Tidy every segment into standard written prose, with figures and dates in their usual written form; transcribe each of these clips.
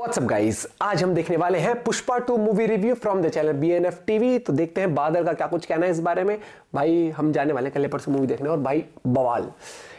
WhatsApp guys, आज हम देखने वाले हैं Pushpa 2 movie review from the channel BNF TV। तो देखते हैं बादल का क्या कुछ कहना है इस बारे में। भाई हम जाने वाले कल परसों मूवी देखने और भाई बवाल,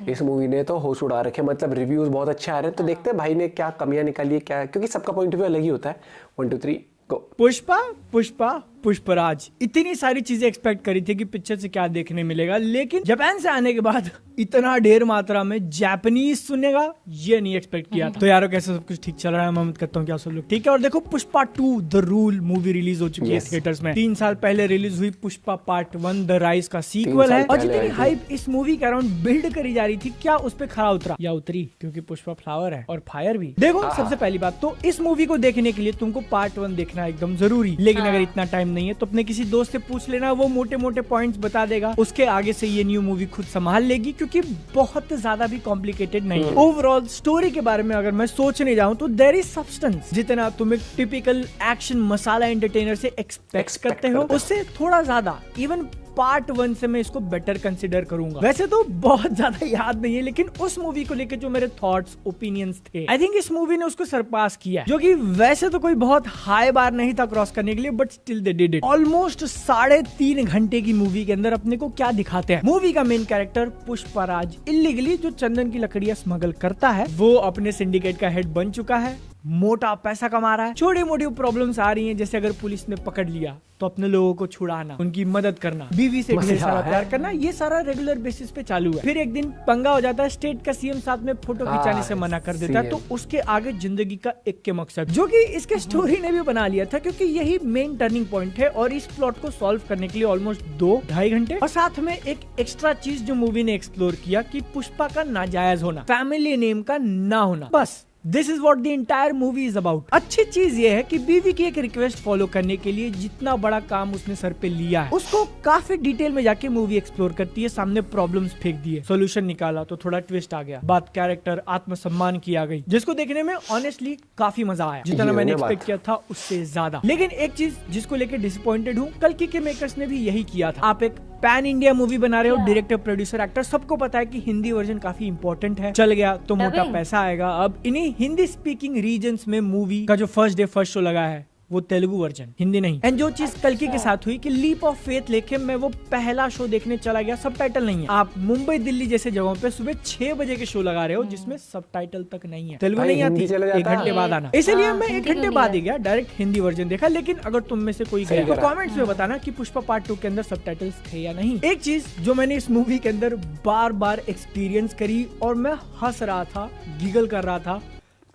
इस मूवी ने तो होश उड़ा रखे। मतलब रिव्यूज बहुत अच्छे आ रहे हैं। तो देखते हैं भाई ने क्या कमियां निकाली है, क्या, क्योंकि सबका पॉइंट ऑफ व्यू अलग ही होता है। 1 2 3 गो। पुष्पा पुष्पराज, इतनी सारी चीजें एक्सपेक्ट करी थी कि पिक्चर से क्या देखने मिलेगा, लेकिन जापान से आने के बाद इतना ढेर मात्रा में जापानीज सुनेगा ये नहीं एक्सपेक्ट किया था। तो यारो कैसे सब कुछ ठीक चल रहा है, मैं उम्मीद करता हूँ क्या सब लोग ठीक है। और देखो Pushpa 2 the rule movie release हो चुकी है थिएटर्स में। 3 साल पहले रिलीज हुई पुष्पा पार्ट 1 द राइज का सीक्वल है। और जितनी हाइप इस मूवी के अराउंड बिल्ड करी जा रही थी, क्या उस पे खरा उतरा या उतरी? क्योंकि पुष्पा फ्लावर है और फायर भी। देखो सबसे पहली बात तो इस मूवी को देखने के लिए तुमको पार्ट 1 देखना एकदम जरूरी, लेकिन अगर इतना टाइम नहीं है तो अपने किसी दोस्त से पूछ लेना, वो मोटे मोटे पॉइंट्स बता देगा। उसके आगे से ये न्यू मूवी खुद संभाल लेगी, क्योंकि बहुत ज्यादा भी कॉम्प्लिकेटेड नहीं है। ओवरऑल स्टोरी के बारे में अगर मैं सोचने जाऊं तो देयर इज सब्सटेंस। जितना तुम एक टिपिकल एक्शन मसाला एंटरटेनर से एक्सपेक्ट करते हो, उससे थोड़ा ज्यादा। इवन पार्ट 1 से मैं इसको बेटर कंसिडर करूंगा। वैसे तो बहुत ज्यादा याद नहीं है, लेकिन उस मूवी को लेकर जो मेरे थॉट्स ओपिनियंस थे, आई थिंक इस मूवी ने उसको सरपास किया, जो कि वैसे तो कोई बहुत हाई बार नहीं था क्रॉस करने के लिए, but still they did it. Almost 3.5 घंटे की मूवी के अंदर अपने को क्या दिखाते हैं। मूवी का मेन कैरेक्टर पुष्पराज इल्लीगली जो चंदन की लकड़ियां स्मगल करता है, वो अपने सिंडिकेट का हेड बन चुका है, मोटा पैसा कमा रहा है। छोटी मोटी प्रॉब्लम्स आ रही हैं, जैसे अगर पुलिस ने पकड़ लिया तो अपने लोगों को छुड़ाना, उनकी मदद करना, बीवी से ढेर सारा प्यार करना, ये सारा रेगुलर बेसिस पे चालू है। फिर एक दिन पंगा हो जाता है, स्टेट का सीएम साथ में फोटो खिंचाने से मना कर देता है, तो उसके आगे जिंदगी का एक के मकसद, जो कि इसके स्टोरी ने भी बना लिया था, क्योंकि यही मेन टर्निंग पॉइंट है। और इस प्लॉट को सॉल्व करने के लिए ऑलमोस्ट 2-2.5 घंटे। और साथ में एक एक्स्ट्रा चीज जो मूवी ने एक्सप्लोर किया कि पुष्पा का नाजायज होना, फैमिली नेम का ना होना। बस this is what the entire movie is about. अच्छी चीज ये है कि बीवी की एक रिक्वेस्ट फॉलो करने के लिए जितना बड़ा काम उसने सर पे लिया है, उसको काफी डिटेल में जाके मूवी एक्सप्लोर करती है। सामने प्रॉब्लम्स फेंक दिए, सोल्यूशन निकाला तो थोड़ा ट्विस्ट आ गया, बात कैरेक्टर आत्मसम्मान की आ गई, जिसको देखने में ऑनेस्टली काफी मजा आया, जितना मैंने एक्सपेक्ट किया था उससे ज्यादा। लेकिन एक चीज जिसको लेकर डिसअपॉइंटेड हूँ, कल्कि के मेकर्स ने भी यही किया था। आप एक पैन इंडिया मूवी बना रहे हो, डायरेक्टर प्रोड्यूसर एक्टर सबको पता है कि हिंदी वर्जन काफी इंपॉर्टेंट है, चल गया तो मोटा पैसा आएगा। अब इन्हीं हिंदी स्पीकिंग रीजन्स में मूवी का जो फर्स्ट शो लगा है वो तेलुगु वर्जन, हिंदी नहीं। एंड जो चीज कल्कि के साथ हुई कि लीप ऑफ फेथ लेके मैं वो पहला शो देखने चला गया, सबटाइटल नहीं है। आप मुंबई दिल्ली जैसे जगहों पे सुबह 6 बजे के शो लगा रहे हो जिसमें सबटाइटल तक नहीं है, तेलुगु नहीं आती, 1 घंटे बाद आना। इसलिए मैं 1 घंटे बाद ही गया, डायरेक्ट हिंदी वर्जन देखा। लेकिन अगर तुम में से कोई गया तो कमेंट्स में बताना कि पुष्पा पार्ट 2 के अंदर सबटाइटल्स थे या नहीं। एक चीज जो मैंने इस मूवी के अंदर बार बार एक्सपीरियंस करी और मैं हंस रहा था, गिगल कर रहा था,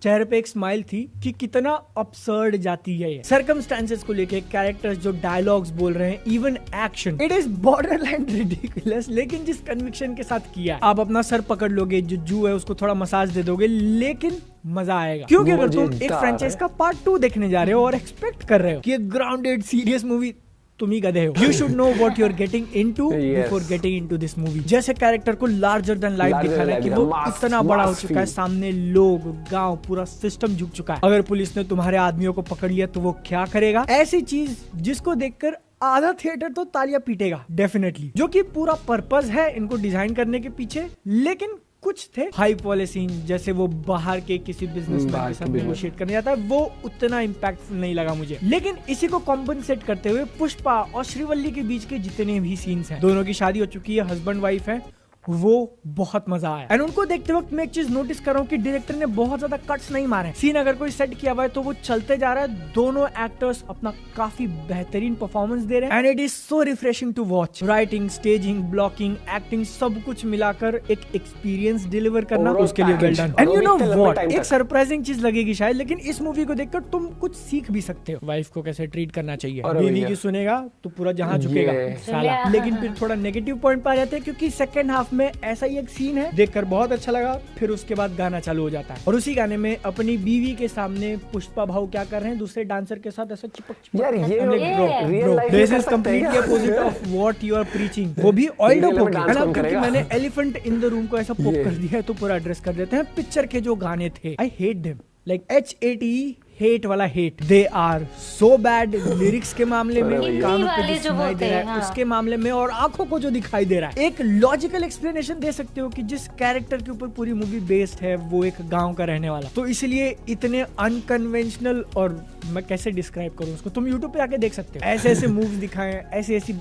चेहरे पे एक स्माइल थी कि कितना अपसर्ड जाती है ये। सर्कमस्टेंसेस को लेके कैरेक्टर्स जो डायलॉग्स बोल रहे हैं, even action, it is borderline ridiculous, लेकिन जिस कन्विक्शन के साथ किया है, आप अपना सर पकड़ लोगे, जो जू है उसको थोड़ा मसाज दे दोगे, लेकिन मजा आएगा। क्योंकि अगर तुम एक फ्रेंचाइज का पार्ट 2 देखने जा रहे हो और एक्सपेक्ट कर रहे हो कि एक ग्राउंडेड सीरियस मूवी, तुम ही गधे हो। You should know what you're getting into before getting into this movie। जैसे कैरेक्टर को लार्जर देन लाइफ दिखाना है कि वो इतना बड़ा हो चुका है, सामने लोग, गांव, पूरा सिस्टम झुक चुका है। अगर पुलिस ने तुम्हारे आदमियों को पकड़ लिया तो वो क्या करेगा? ऐसी चीज जिसको देखकर आधा थिएटर तो तालियां पीटेगा डेफिनेटली, जो कि पूरा पर्पस है इनको डिजाइन करने के पीछे। लेकिन कुछ थे हाइप वाले सीन, जैसे वो बाहर के किसी बिजनेसमैन के साथ नेगोशिएट करने जाता है, वो उतना इम्पैक्टफुल नहीं लगा मुझे। लेकिन इसी को कॉम्पनसेट करते हुए पुष्पा और श्रीवल्ली के बीच के जितने भी सीन्स हैं, दोनों की शादी हो चुकी है, हस्बैंड वाइफ है, वो बहुत मजा आया। एंड उनको देखते वक्त मैं एक चीज नोटिस कर रहा हूँ कि डायरेक्टर ने बहुत ज्यादा कट्स नहीं मारे। सीन अगर कोई सेट किया हुआ है तो वो चलते जा रहा है। दोनों एक्टर्स अपना काफी बेहतरीन परफॉर्मेंस दे रहे हैं, and it is so refreshing to watch. Writing, staging, blocking, acting, सब कुछ मिलाकर एक एक्सपीरियंस डिलीवर करना, उसके लिए well done. And you know what, एक सरप्राइजिंग चीज लगेगी शायद, लेकिन इस मूवी को देखकर तुम कुछ सीख भी सकते हो। वाइफ को कैसे ट्रीट करना चाहिए, बीवी की सुनेगा तो पूरा जहां झुकेगा साला। लेकिन फिर थोड़ा नेगेटिव पॉइंट पा जाते हैं, क्योंकि सेकंड हाफ में ऐसा ही एक सीन है, देखकर बहुत अच्छा लगा। फिर उसके बाद गाना चालू हो जाता है और उसी गाने में अपनी बीवी के सामने पुष्पा भाव क्या कर रहे हैं, दूसरे डांसर के साथ ऐसा चिपक यार ये this is completely opposite of what you are preaching. वो भी ऑइल्ड अप होके, क्योंकि मैंने एलिफेंट इन द रूम को ऐसा पॉप कर दिया है तो पूरा एड्रेस कर देते हैं। पिक्चर के जो गाने थे, I hate them, like HATE hate वाला hate. They are so bad lyrics के मामले में, हिंदी कानों को वाले जो जो सुनाई होते दे रहा हैं, है हाँ। उसके मामले में, और आंखों को जो दिखाई दे रहा है। एक लॉजिकल एक्सप्लेनेशन दे सकते हो कि जिस कैरेक्टर के ऊपर पूरी मूवी बेस्ड है वो एक गांव का रहने वाला, तो इसलिए इतने अनकन्वेंशनल, और मैं कैसे डिस्क्राइब करूं उसको, तुम यूट्यूब पे आके देख सकते हो। ऐसे ऐसे मूव्स दिखाए, ऐसी ऐसी,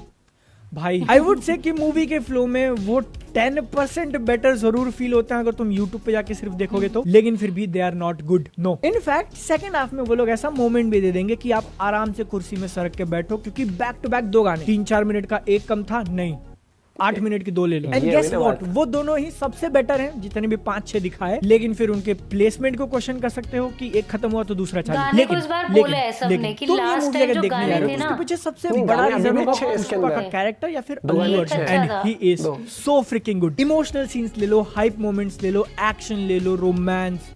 भाई आई वुड से कि मूवी के फ्लो में वो 10% बेटर जरूर फील होता है अगर तुम YouTube पे जाके सिर्फ देखोगे तो, लेकिन फिर भी they are not good. No, in fact second half में वो लोग ऐसा मोमेंट भी दे देंगे कि आप आराम से कुर्सी में सरक के बैठो, क्योंकि बैक टू बैक 2 गाने, 3-4 मिनट का एक कम था, नहीं 8 मिनट की 2 ले लो। एंड ये गेस मैंने व्हाट, बात- वो दोनों ही सबसे बेटर हैं जितने भी 5-6 दिखाए, लेकिन फिर उनके प्लेसमेंट को क्वेश्चन कर सकते हो कि एक खत्म हुआ तो दूसरा चालू। गाने को इस बार बोला है सबने कि तुम ये last मूवी time अगर जो देखने गाने जा रहे थे हो ना, उसके पीछे सबसे नहीं, बड़ा गाने अभी रीजन भी होगा अच्छे हैं इसके पुष्पा का अंदर। कैरेक्टर या फिर दो गाने अल्लू अच्छे अर्जुन, हैं। एंड ही इज दो। सो फ्रिकिंग गुड। इमोशनल सीन्स ले लो, हाइप मोमेंट्स ले लो, एक्शन ले लो, रोमांस,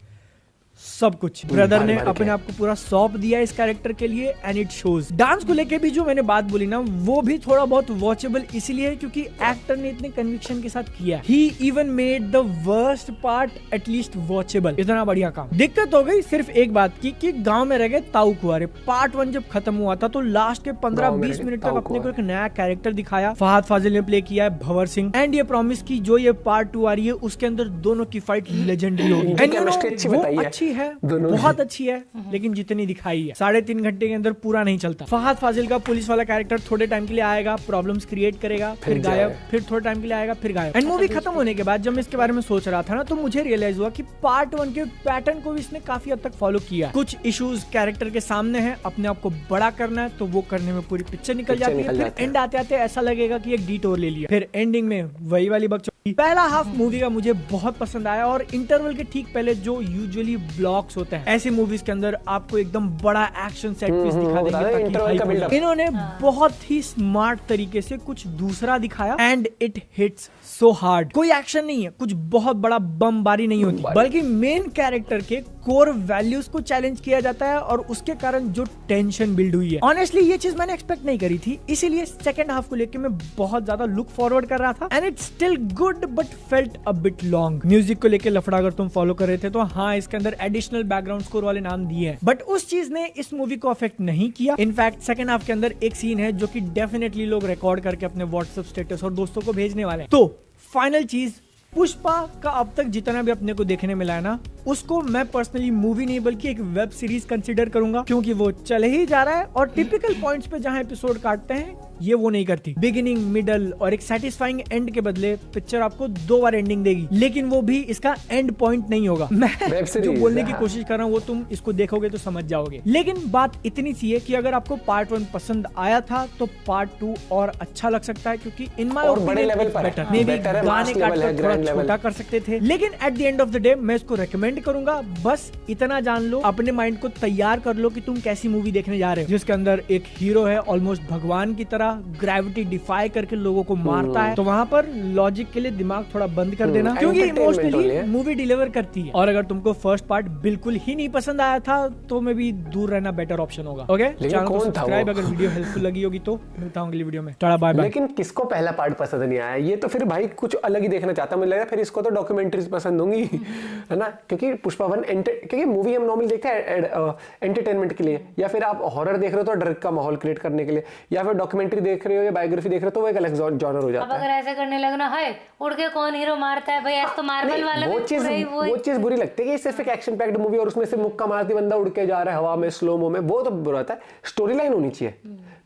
सब कुछ ब्रदर ने बार-बार अपने के। आप को पूरा सौंप दिया इस कैरेक्टर के लिए, एंड इट शोज। डांस को लेके भी जो मैंने बात बोली ना, वो भी थोड़ा बहुत वॉचेबल इसलिए है क्योंकि एक्टर ने इतने कन्विक्शन के साथ किया। He even made the worst part at least watchable. इतना बढ़िया काम। दिक्कत हो गई सिर्फ एक बात की कि गांव में रह गए ताऊ कुंवारे। पार्ट 1 जब खत्म हुआ था तो लास्ट के गाँव में 15-20 रह मिनट गए तक ताऊ अपने को एक कुंवारे। नया कैरेक्टर दिखाया। फहद फाजिल ने प्ले किया है भंवर सिंह, एंड ये प्रॉमिस की जो ये पार्ट 2 आ रही है उसके अंदर दोनों की फाइट लेजेंडरी होगी। इनकी And you know, chemistry अच्छी वो बताई है। अच्छी है, दोनों बहुत अच्छी है, लेकिन जितनी दिखाई है 3.5 घंटे के अंदर पूरा नहीं चलता। फहद फाजिल का पुलिस वाला कैरेक्टर थोड़े टाइम के लिए आएगा, प्रॉब्लम्स क्रिएट करेगा, फिर गायब, जाए। फिर थोड़े टाइम के लिए आएगा, फिर गायब। एंड मूवी खत्म होने के बाद जब मैं इसके बारे में सोच रहा था ना, तो मुझे रियलाइज हुआ कि पार्ट 1 के पैटर्न को भी इसने काफी हद तक फॉलो किया। कुछ इश्यूज कैरेक्टर के सामने है, अपने आप को बड़ा करना है, तो वो करने में पूरी पिक्चर निकल जाती है। फिर एंड आते आते ऐसा लगेगा कि एक डिटोर ले लिया, फिर एंडिंग में वही वाली बकचोदी। पहला हाफ मूवी का मुझे बहुत पसंद आया, और इंटरवल के ठीक पहले जो यूजुअली ब्लॉक्स होते हैं ऐसे मूवीज के अंदर आपको एकदम बड़ा एक्शन सेट पीस दिखा बता रहे हैं, देंगे interval ताकि का hype हो build-up। जाए। इन्होंने बहुत ही स्मार्ट तरीके से कुछ दूसरा दिखाया, and it hits so hard. कोई एक्शन नहीं है, कुछ बहुत बड़ा बमबारी नहीं होती, बल्कि मेन कैरेक्टर के कोर वैल्यूज को चैलेंज किया जाता है, और उसके कारण जो टेंशन बिल्ड हुई है, ऑनेस्टली ये चीज मैंने एक्सपेक्ट नहीं करी थी। इसीलिए सेकंड हाफ को लेके मैं बहुत ज्यादा लुक फॉरवर्ड कर रहा था, and it's still good but felt a bit long. Music को लेके लफड़ा अगर तुम फॉलो कर रहे थे तो हाँ, इसके अंदर एडिशनल बैकग्राउंड स्कोर वाले नाम दिए हैं, बट उस चीज ने इस मूवी को अफेक्ट नहीं किया। इनफैक्ट सेकंड हाफ के अंदर एक सीन है जो कि डेफिनेटली लोग रिकॉर्ड करके अपने व्हाट्सएप स्टेटस और दोस्तों को भेजने वाले हैं। तो फाइनल चीज, पुष्पा का अब तक जितना भी अपने को देखने मिला है ना, उसको मैं पर्सनली मूवी नहीं बल्कि एक वेब सीरीज कंसीडर करूंगा, क्योंकि वो चले ही जा रहा है, और टिपिकल पॉइंट्स पे जहां एपिसोड काटते हैं ये वो नहीं करती। बिगिनिंग, मिडल और एक सेटिस्फाइंग एंड के बदले पिक्चर आपको 2 बार एंडिंग देगी, लेकिन वो भी इसका एंड पॉइंट नहीं होगा। मैं Web जो series, बोलने की हाँ। कोशिश कर रहा हूँ वो तुम इसको देखोगे तो समझ जाओगे। लेकिन बात इतनी सी है कि अगर आपको पार्ट 1 पसंद आया था तो पार्ट 2 और अच्छा लग सकता है, क्योंकि इन माय और बड़े level पर है। बेटर, हाँ, मे बी better है, गाने mass level है, काटकर थोड़ा grand level। छोटा कर सकते थे, लेकिन at the end of the day मैं इसको रेकमेंड करूंगा। बस इतना जान लो, अपने माइंड को तैयार कर लो कि तुम कैसी मूवी देखने जा रहे हो, जिसके अंदर एक हीरो है ऑलमोस्ट भगवान की तरह, ग्रेविटी डिफाई करके लोगों को मारता है, तो वहां पर लॉजिक के लिए दिमाग थोड़ा बंद कर देना, क्योंकि entertainment only इमोशनली है। मूवी डिलीवर करती है। और अगर तुमको फर्स्ट पार्ट बिल्कुल ही नहीं पसंद आया था तो मैं भी दूर रहना बेटर ऑप्शन होगा। ओके, चैनल को कौन था सब्सक्राइब वो? अगर वीडियो हेल्पफुल लगी होगी तो। मिलता हूँ अगली वीडियो में, टाटा बाय बाय। लेकिन किसको पहला पार्ट पसंद नहीं आया, ये तो फिर भाई कुछ अलग ही देखना चाहता है। मुझे लगा फिर इसको तो डॉक्यूमेंट्रीज पसंद होंगी, है ना, क्योंकि पुष्पा 1 क्योंकि मूवी हम नॉर्मली देखते हैं एंटरटेनमेंट के लिए, या फिर आप हॉरर देख रहे हो तो डर का माहौल क्रिएट करने के लिए, या फिर डॉक्यूमेंट्री देख रहे हो या बायोग्राफी देख रहे हो तो वो एक अलग जॉनर हो अब जाता है। अगर ऐसे करने लगना है, उड़ के कौन हीरो मारता है भाई, आज तो मार्वल नहीं, वाला वो भी चीज पूरा ही वो चीज बुरी लगती है कि सिर्फ एक एक्शन पैक्ड मूवी और उसमें से मुक्का मारती बंदा उड़ के जा रहा है हवा में स्लोमो में, वो तो बुरा होता है। स्टोरी लाइन होनी चाहिए,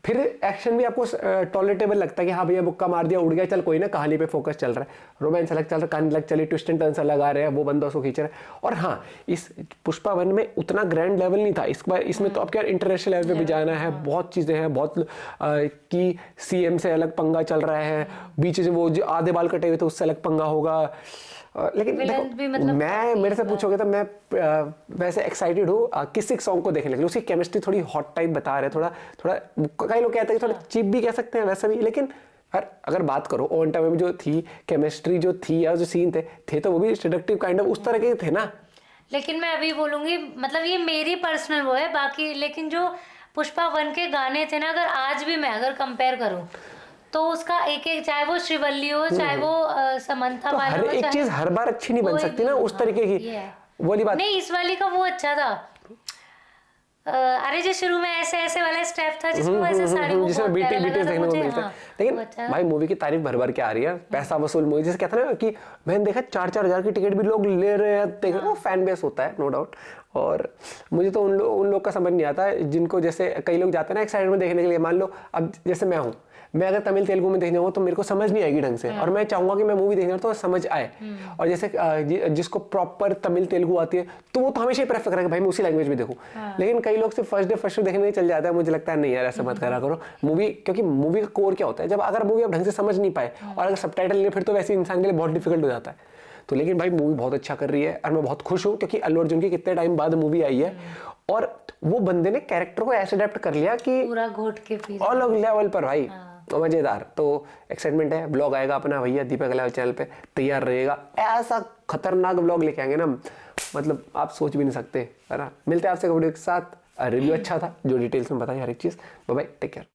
फिर एक्शन भी आपको टॉलरेटेबल लगता है कि हाँ भैया मुक्का मार दिया उड़ गया, चल कोई ना, कहानी पे फोकस चल रहा है, रोमांस अलग चल रहा है, कहानी अलग चली, ट्विस्ट एंड टर्न्स अलग आ रहे हैं, वो बंदा उसको खींच रहा है। और हाँ, इस पुष्पा 1 में उतना ग्रैंड लेवल नहीं था, इस बार इसमें तो आपके इंटरनेशनल लेवल पे भी जाना है, बहुत चीजें हैं, बहुत कि सीएम से अलग पंगा चल रहा है, बीच से वो जो आधे बाल कटे हुए थे उससे अलग पंगा होगा। लेकिन Villain भी देखो, मतलब मैं मेरे से पूछोगे तो मैं वैसे एक्साइटेड हूँ किसी सॉन्ग को देखने के लिए। उसकी केमिस्ट्री थोड़ी हॉट टाइप बता रहे, थोड़ा कई लोग कहते हैं कि थोड़ा चिप भी कह सकते हैं वैसा भी, लेकिन अगर बात करो ऑन टाइम में जो थी केमिस्ट्री जो थी या जो सीन थे तो वो भी सेडक्टिव काइंड ऑफ उस तरह के थे ना। लेकिन मैं अभी बोलूंगी, मतलब ये मेरी पर्सनल वो है बाकी, लेकिन जो पुष्पा 1 के गाने थे ना, अगर आज भी मैं अगर कंपेयर करूं तो उसका एक एक, चाहे वो श्रीवल्ली हो, चाहे वो समंथा तो बाई हर हो, एक चाहे चीज हर बार अच्छी नहीं बन कोई सकती भी ना हो, उस तरीके की, ये है। वो वाली बात। नहीं, इस वाली का वो अच्छा था, अरे जो शुरू में ऐसे ऐसे वाला स्टेप था जिसमें वैसे साड़ी वो जिसमें बहुत बीटी प्यारा बीटी लगा था देखने को मुझे, मिलता है। हाँ, लेकिन वो अच्छा। भाई मूवी की तारीफ भर भर के आ रही है, पैसा वसूल मूवी जैसे कहते हैं ना कि मैंने देखा 4-4 हजार की टिकट भी लोग ले रहे हैं, देख रहे हो, फैन बेस होता है नो डाउट। और मुझे तो उन लोग का समझ नहीं आता जिनको, जैसे कई लोग जाते हैं ना एक साइड में देखने के लिए, मान लो अब जैसे मैं अगर तमिल तेलुगु में देखने जाऊँ तो मेरे को समझ नहीं आएगी ढंग से, और मैं चाहूंगा कि मैं मूवी देखने तो समझ आए। और जैसे जिसको प्रॉपर तमिल तेलुगु आती है तो वो तो हमेशा ही प्रेफर करेगा भाई मैं उसी लैंग्वेज में देखूं। लेकिन कई लोग सिर्फ फर्स्ट डे देखने चल जाता है, मुझे लगता है नहीं यार ऐसा मत करा करो मूवी, क्योंकि मूवी का कोर क्या होता है, जब अगर मूवी आप ढंग से समझ नहीं पाए और अगर सबटाइटल नहीं, फिर तो वैसे इंसान के लिए बहुत डिफिकल्ट हो जाता है। तो लेकिन भाई मूवी बहुत अच्छा कर रही है और मैं बहुत खुश हूँ क्योंकि अल्लू अर्जुन की कितने टाइम बाद मूवी आई है और वो बंदे ने कैरेक्टर को ऐसे अडेप्ट कर लिया कि पूरा घोट के पी अलग लेवल पर भाई, तो मजेदार। तो एक्साइटमेंट है, ब्लॉग आएगा अपना भैया दीपक अलाव चैनल पे, तैयार रहेगा, ऐसा खतरनाक ब्लॉग लेके आएंगे ना, मतलब आप सोच भी नहीं सकते, है ना। मिलते हैं आपसे वीडियो के साथ, रिव्यू अच्छा था जो डिटेल्स में बताई हर एक चीज। Bye bye, take care.